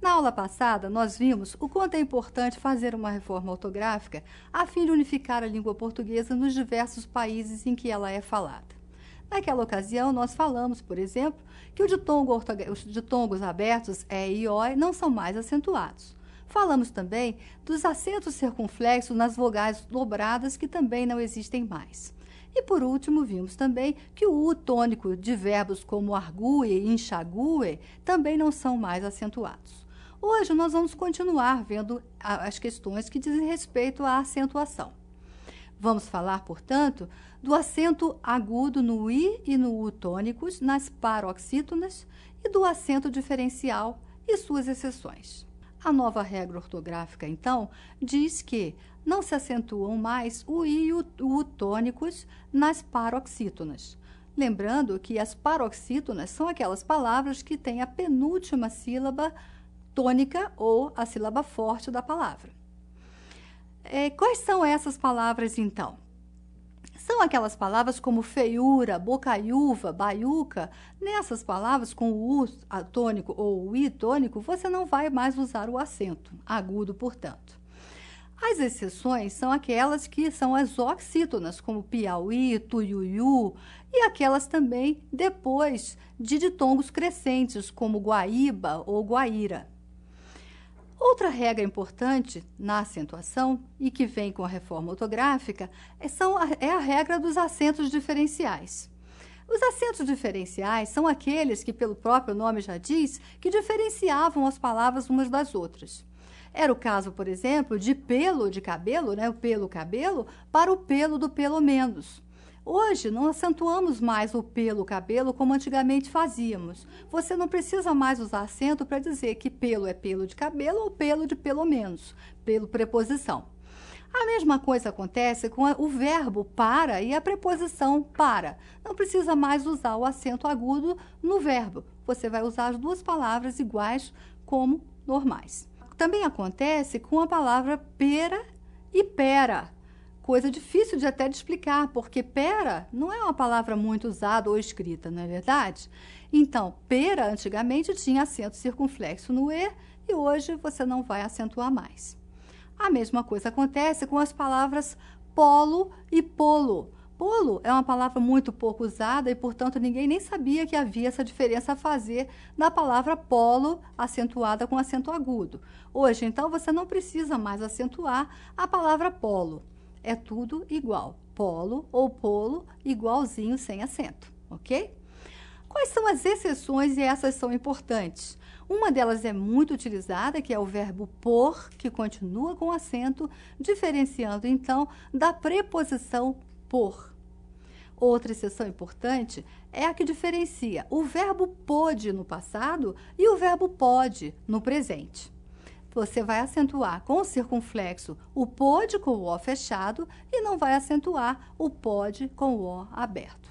Na aula passada, nós vimos o quanto é importante fazer uma reforma ortográfica a fim de unificar a língua portuguesa nos diversos países em que ela é falada. Naquela ocasião, nós falamos, por exemplo, que os ditongos abertos E e O não são mais acentuados. Falamos também dos acentos circunflexos nas vogais dobradas, que também não existem mais. E, por último, vimos também que o U tônico de verbos como argue e enxague também não são mais acentuados. Hoje, nós vamos continuar vendo as questões que dizem respeito à acentuação. Vamos falar, portanto, do acento agudo no I e no U tônicos nas paroxítonas e do acento diferencial e suas exceções. A nova regra ortográfica, então, diz que não se acentuam mais o I e o U tônicos nas paroxítonas. Lembrando que as paroxítonas são aquelas palavras que têm a penúltima sílaba tônica ou a sílaba forte da palavra. Quais são essas palavras, então? São aquelas palavras como feiura, bocaiúva, baiuca. Nessas palavras, com o U tônico ou o I tônico, você não vai mais usar o acento agudo, portanto. As exceções são aquelas que são as oxítonas, como Piauí, Tuiuiu, e aquelas também depois de ditongos crescentes, como Guaíba ou Guaíra. Outra regra importante na acentuação e que vem com a reforma ortográfica é a regra dos acentos diferenciais. Os acentos diferenciais são aqueles que, pelo próprio nome já diz, que diferenciavam as palavras umas das outras. Era o caso, por exemplo, de pelo de cabelo, o pelo-cabelo, para o pelo do pelo menos. Hoje, não acentuamos mais o pelo-cabelo como antigamente fazíamos. Você não precisa mais usar acento para dizer que pelo é pelo de cabelo ou pelo de pelo menos, pelo preposição. A mesma coisa acontece com o verbo para e a preposição para. Não precisa mais usar o acento agudo no verbo. Você vai usar as duas palavras iguais como normais. Também acontece com a palavra pera e pera. Coisa difícil de até de explicar, porque pera não é uma palavra muito usada ou escrita, não é verdade? Então, pera antigamente tinha acento circunflexo no E e hoje você não vai acentuar mais. A mesma coisa acontece com as palavras polo e polo. Polo é uma palavra muito pouco usada e, portanto, ninguém nem sabia que havia essa diferença a fazer na palavra polo acentuada com acento agudo. Hoje, então, você não precisa mais acentuar a palavra polo. É tudo igual, polo ou polo, igualzinho, sem acento, ok? Quais são as exceções e essas são importantes? Uma delas é muito utilizada, que é o verbo por, que continua com acento, diferenciando, então, da preposição por. Outra exceção importante é a que diferencia o verbo pôde no passado e o verbo pode no presente. Você vai acentuar com o circunflexo o pôde com o O fechado e não vai acentuar o pode com o O aberto.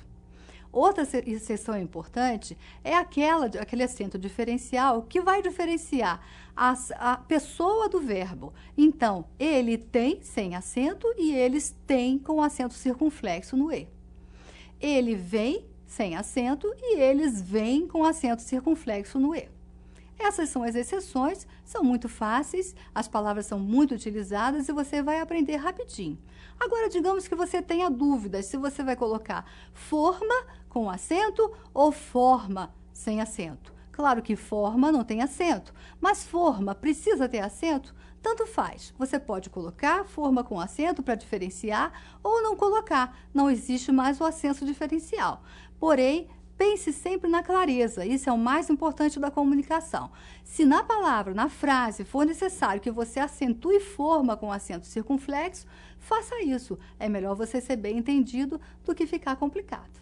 Outra exceção importante é aquele acento diferencial que vai diferenciar a pessoa do verbo. Então, ele tem sem acento e eles têm com acento circunflexo no E. Ele vem sem acento e eles vêm com acento circunflexo no E. Essas são as exceções, são muito fáceis, as palavras são muito utilizadas e você vai aprender rapidinho. Agora, digamos que você tenha dúvidas se você vai colocar forma com acento ou forma sem acento. Claro que forma não tem acento, mas forma precisa ter acento? Tanto faz. Você pode colocar forma com acento para diferenciar ou não colocar. Não existe mais o acento diferencial. Porém, pense sempre na clareza, isso é o mais importante da comunicação. Se na palavra, na frase, for necessário que você acentue forma com acento circunflexo, faça isso. É melhor você ser bem entendido do que ficar complicado.